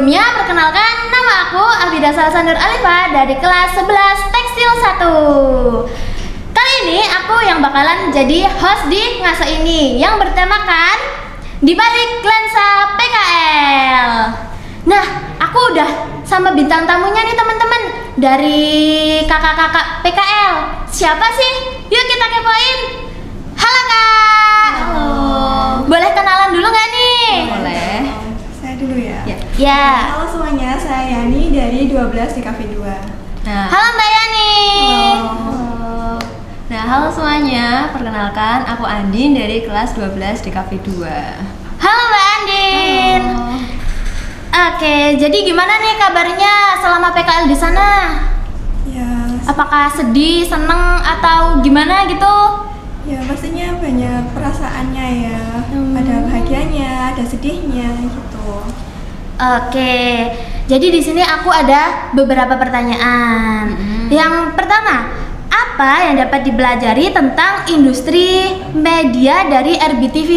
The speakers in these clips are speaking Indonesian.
Sebelumnya, perkenalkan nama aku Abida Salsa Nur Alifa dari kelas 11 Tekstil 1. Kali ini aku yang bakalan jadi host di Ngaso ini yang bertemakan Di Balik Lensa PKL. Nah, aku udah sama bintang tamunya nih teman-teman dari kakak-kakak PKL. Siapa sih? Yuk kita kepoin. Halo Kak. Halo. Boleh kenalan dulu nggak nih? Boleh. Saya dulu ya. Ya. Halo semuanya, saya Yani dari 12 di Cafe 2. Nah, Halo Mbak Yani. halo. Nah, halo semuanya. Perkenalkan, aku Andin dari kelas 12 di Cafe 2. Halo Mbak Andin. Halo. Oke, jadi gimana nih kabarnya selama PKL di sana? Ya, Apakah sedih, seneng, atau gimana gitu? ya pastinya banyak perasaannya ya. Ada bahagianya, ada sedihnya gitu. Oke, jadi di sini aku ada beberapa pertanyaan. Yang pertama, apa yang dapat dipelajari tentang industri media dari RBTV?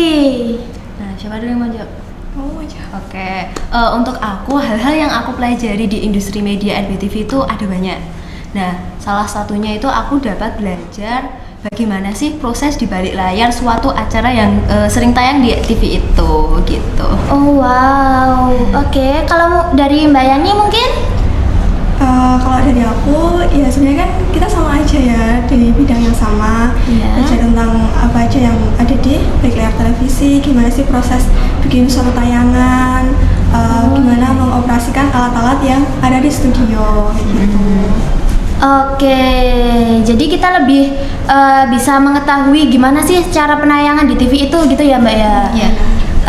Nah, siapa dulu yang mau jawab? Oh, aja. Oke, untuk aku hal-hal yang aku pelajari di industri media RBTV itu ada banyak. Nah, salah satunya itu aku dapat belajar bagaimana sih proses di balik layar suatu acara yang sering tayang di TV itu, gitu. Oh wow, oke. Kalau dari Mbak Yani mungkin? Kalau dari aku, ya sebenarnya kan kita sama aja ya di bidang yang sama. Iya. Belajar tentang apa aja yang ada di balik layar televisi, gimana sih proses bikin suatu tayangan, gimana mengoperasikan alat-alat yang ada di studio, kayak gitu. Oke, jadi kita lebih bisa mengetahui gimana sih cara penayangan di TV itu gitu ya Mbak ya? Iya.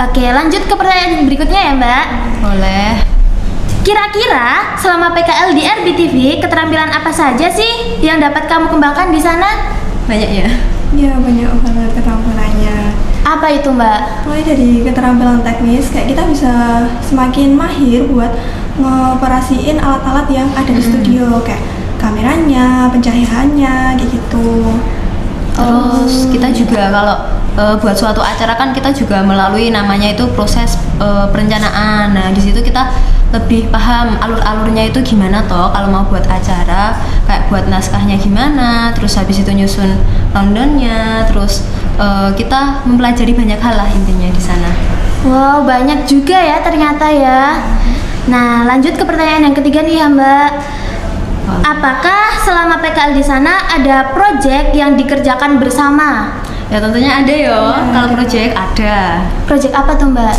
Oke, lanjut ke pertanyaan berikutnya ya Mbak. Boleh. Kira-kira selama PKL di RBTV, keterampilan apa saja sih yang dapat kamu kembangkan di sana? Banyak ya? Ya banyak banget keterampilannya. Apa itu Mbak? Mulai dari keterampilan teknis, kayak kita bisa semakin mahir buat ngoperasiin alat-alat yang ada di studio, kayak kameranya, pencahayaannya, kayak gitu. Terus kita juga kalau buat suatu acara kan kita juga melalui namanya itu proses perencanaan. Nah, di situ kita lebih paham alur-alurnya itu gimana toh kalau mau buat acara, kayak buat naskahnya gimana, terus habis itu nyusun rundownnya, terus kita mempelajari banyak hal lah intinya di sana. Wow, banyak juga ya ternyata ya. Nah, lanjut ke pertanyaan yang ketiga nih ya Mbak. Apakah selama PKL di sana ada proyek yang dikerjakan bersama? Ya tentunya ada yo. Kalau proyek ada. Proyek apa tuh Mbak?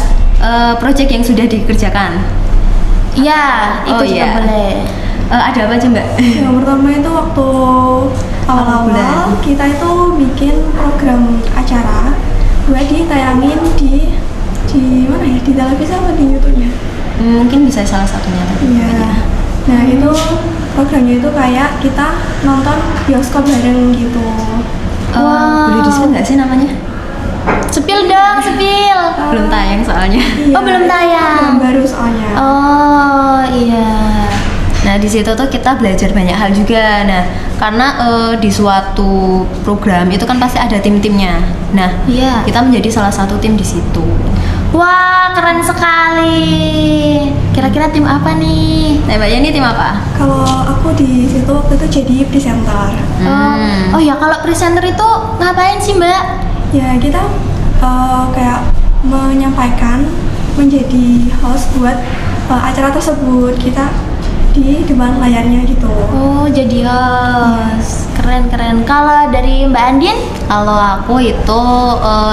Proyek yang sudah dikerjakan. Iya, itu Oh, juga iya. boleh. Ada apa aja Mbak? Yang pertama itu waktu awal-awal bulan. kita itu bikin program acara buat ditayangin di mana ya, di televisi apa di YouTube-nya? Mungkin bisa salah satunya tadi. Iya. Nah itu programnya itu kayak kita nonton bioskop bareng gitu. Wow. Boleh di-spill nggak sih namanya? Sepil dong, sepil. Belum tayang soalnya. Iya, Oh, belum tayang. yang baru soalnya. Oh, iya. Nah di situ tuh kita belajar banyak hal juga. Nah karena di suatu program itu kan pasti ada tim-timnya. Nah Iya. kita menjadi salah satu tim di situ. Wah, keren sekali. Kira-kira tim apa nih? Nah Mbak Yani tim apa? Kalau aku di situ waktu itu jadi presenter. Oh ya, kalau presenter itu ngapain sih Mbak? Ya kita kayak menyampaikan, menjadi host buat acara tersebut. Kita di depan layarnya gitu. Oh, jadi host. Keren. Kalau dari Mbak Andin? Kalau aku itu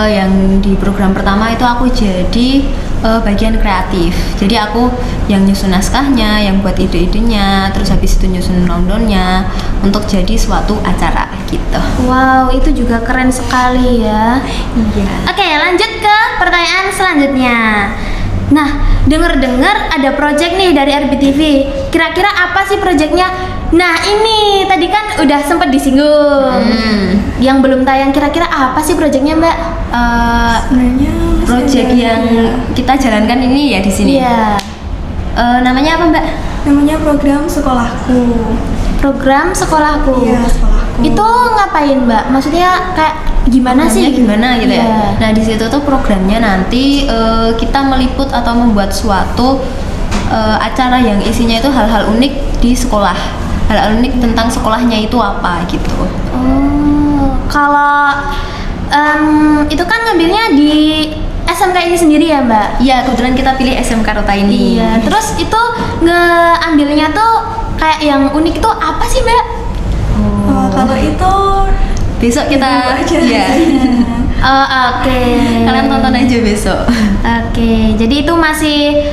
yang di program pertama itu aku jadi bagian kreatif. Jadi aku yang nyusun naskahnya, yang buat ide-idenya, terus habis itu nyusun rundownnya untuk jadi suatu acara gitu. Wow, itu juga keren sekali ya. Iya. Oke, lanjut ke pertanyaan selanjutnya. Nah, dengar-dengar ada project nih dari RBTV. Kira-kira apa sih projectnya? Nah, ini tadi kan udah sempat disinggung. Yang belum tayang, kira-kira apa sih projectnya Mbak? Sebenarnya masih Project ada- yang kita jalankan ini ya di sini. Iya. Namanya apa Mbak? namanya program sekolahku. Program sekolahku. Iya, sekolahku. Itu ngapain Mbak? Maksudnya kayak gimana sih? Programnya gimana gitu ya. Iya. Nah di situ tuh programnya nanti kita meliput atau membuat suatu acara yang isinya itu hal-hal unik di sekolah, hal-hal unik tentang sekolahnya itu apa gitu. Oh, kalau itu kan ngambilnya di SMK ini sendiri ya Mbak? Iya, kebetulan kita pilih SMK Rota ini. Iya, terus itu ngeambilnya tuh kayak yang unik itu apa sih Mbak? Kalau itu Besok kita Dulu aja ya. Oh, oke. Kalian tonton aja besok. Oke, jadi itu masih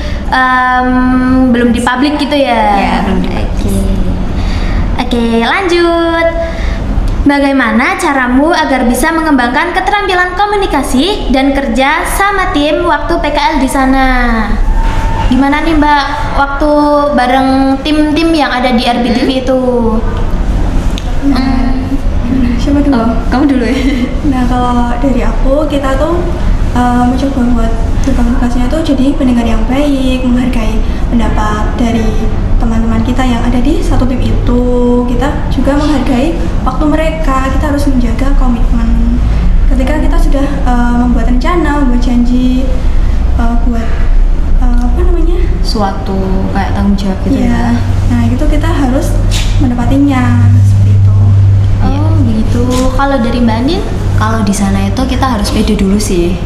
belum di publik gitu ya? Ya, belum di publik. Oke, lanjut. Bagaimana caramu agar bisa mengembangkan keterampilan komunikasi dan kerja sama tim waktu PKL di sana? Gimana nih Mbak, waktu bareng tim-tim yang ada di RBTV itu? Siapa dulu? Oh, kamu dulu ya. Nah, kalau dari aku, kita tuh mencoba buat berkomunikasinya tuh jadi pendengar yang baik, menghargai pendapat dari teman-teman kita yang ada di satu tim itu. Kita juga menghargai waktu mereka, kita harus menjaga komitmen. Ketika kita sudah membuat rencana, membuat janji, buat apa namanya? Suatu kayak tanggung jawab gitu ya. Nah, itu kita harus menepatinya seperti itu. Oh, begitu. Kalau dari Mbak Andin? Kalau di sana itu kita harus pede dulu sih.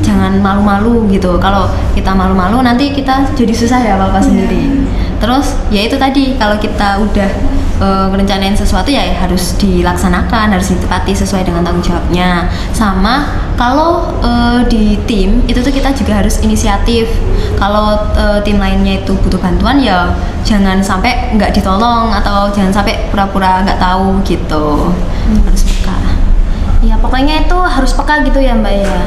Jangan malu-malu gitu. Kalau kita malu-malu nanti kita jadi susah ya apa-apa sendiri. Terus ya itu tadi, kalau kita udah merencanain sesuatu ya harus dilaksanakan, harus ditepati sesuai dengan tanggung jawabnya. Sama kalau di tim itu tuh kita juga harus inisiatif. Kalau tim lainnya itu butuh bantuan ya jangan sampai nggak ditolong atau jangan sampai pura-pura nggak tahu gitu. Harus peka. Ya pokoknya itu harus peka gitu ya Mbak ya.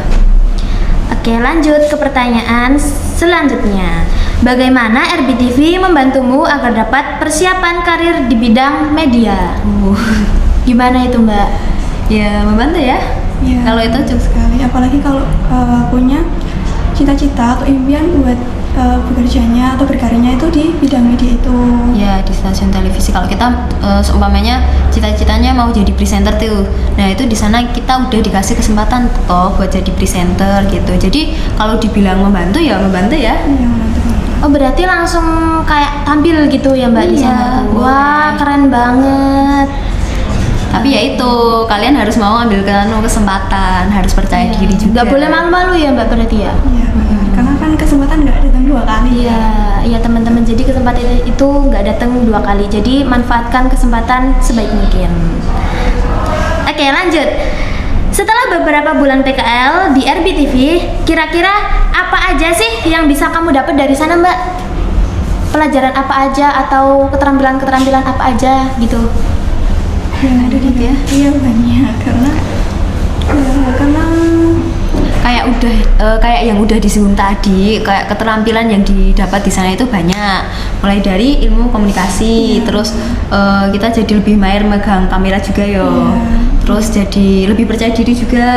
Oke, lanjut ke pertanyaan selanjutnya. Bagaimana RBTV membantumu agar dapat persiapan karir di bidang media? Gimana itu Mbak? Ya membantu ya. Ya, Kalau itu betul sekali, apalagi kalau punya cita-cita atau impian buat bekerjanya atau berkaryanya itu di bidang media itu. ya di stasiun televisi. Kalau kita seumpamanya cita-citanya mau jadi presenter tuh, nah itu di sana kita udah dikasih kesempatan toh buat jadi presenter gitu. Jadi kalau dibilang membantu ya membantu ya. Iya, mantap. Oh berarti langsung kayak tampil gitu ya Mbak di Iya, sana? boleh. Wah keren banget. Tapi ya itu kalian harus mau ambil kesempatan, harus percaya diri juga. Nggak boleh malu-malu ya Mbak berarti ya? Iya, benar. Karena kan kesempatan nggak datang dua kali. Iya, iya teman-teman. Jadi kesempatan itu nggak datang dua kali. Jadi manfaatkan kesempatan sebaik mungkin. Oke, lanjut. Setelah beberapa bulan PKL di RBTV, kira-kira apa aja sih yang bisa kamu dapat dari sana, Mbak? Pelajaran apa aja atau keterampilan-keterampilan apa aja gitu? Yang ada di ya? Iya banyak karena Kayak udah kayak yang udah disinggung tadi, kayak keterampilan yang didapat di sana itu banyak. Mulai dari ilmu komunikasi, terus kita jadi lebih mahir megang kamera juga yo. Terus jadi lebih percaya diri juga.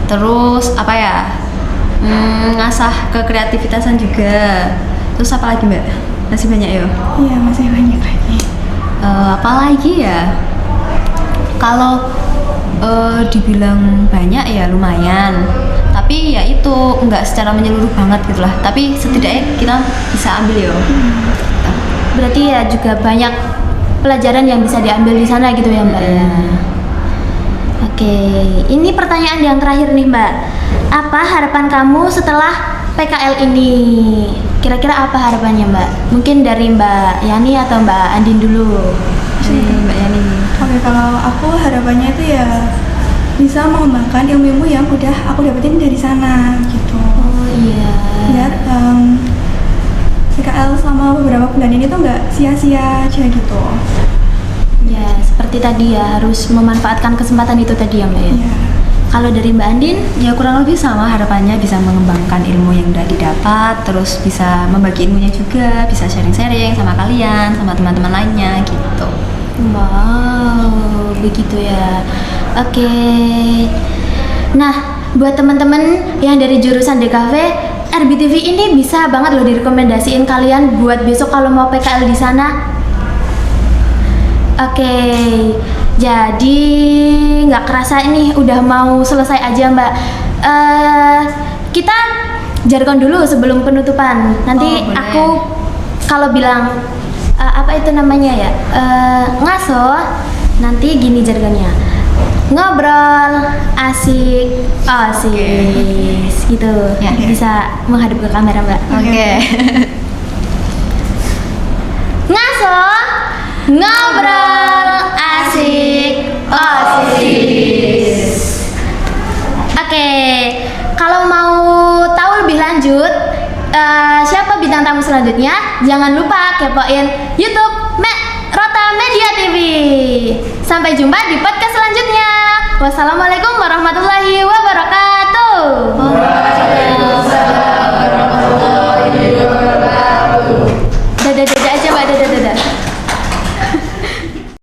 Terus apa ya? Ngasah kekreativitasan juga. Terus apa lagi Mbak? Masih banyak yo. iya masih banyak lagi. Apa lagi ya? Kalau dibilang banyak ya lumayan, tapi ya itu nggak secara menyeluruh banget gitu lah. Tapi setidaknya kita bisa ambil yo. Berarti ya juga banyak pelajaran yang bisa diambil di sana gitu ya, Mbak ya. Oke, ini pertanyaan yang terakhir nih, Mbak. Apa harapan kamu setelah PKL ini? Kira-kira apa harapannya, Mbak? Mungkin dari Mbak Yani atau Mbak Andin dulu. Mbak Yani. Oke, kalau aku harapannya itu ya bisa mengembangkan ilmu-ilmu yang udah aku dapetin dari sana gitu. Oh iya. Biar PKL selama beberapa bulan ini tuh nggak sia-sia aja gitu. Ya, seperti tadi ya, harus memanfaatkan kesempatan itu tadi ya, Mbak ya. Iya. Kalau dari Mbak Andin, Ya kurang lebih sama, harapannya bisa mengembangkan ilmu yang udah didapat, terus bisa membagi ilmunya juga, bisa sharing-sharing sama kalian, sama teman-teman lainnya gitu. wow, begitu ya. Oke. Nah, buat teman-teman yang dari jurusan DKV, RBTV ini bisa banget loh direkomendasiin kalian buat besok kalau mau PKL di sana. Oke, jadi nggak kerasa ini udah mau selesai aja Mbak. Kita jargon dulu sebelum penutupan. Nanti Oh, boleh. aku kalau bilang apa itu namanya ya, ngaso, nanti gini jargonnya, ngobrol asik gitu. Ya. Bisa menghadap ke kamera Mbak. Oke. Ngaso, ngobrol asik Oke, kalau mau tahu lebih lanjut siapa bintang tamu selanjutnya, jangan lupa kepoin YouTube Rota Media TV. Sampai jumpa di podcast selanjutnya. Wassalamualaikum warahmatullahi wabarakatuh.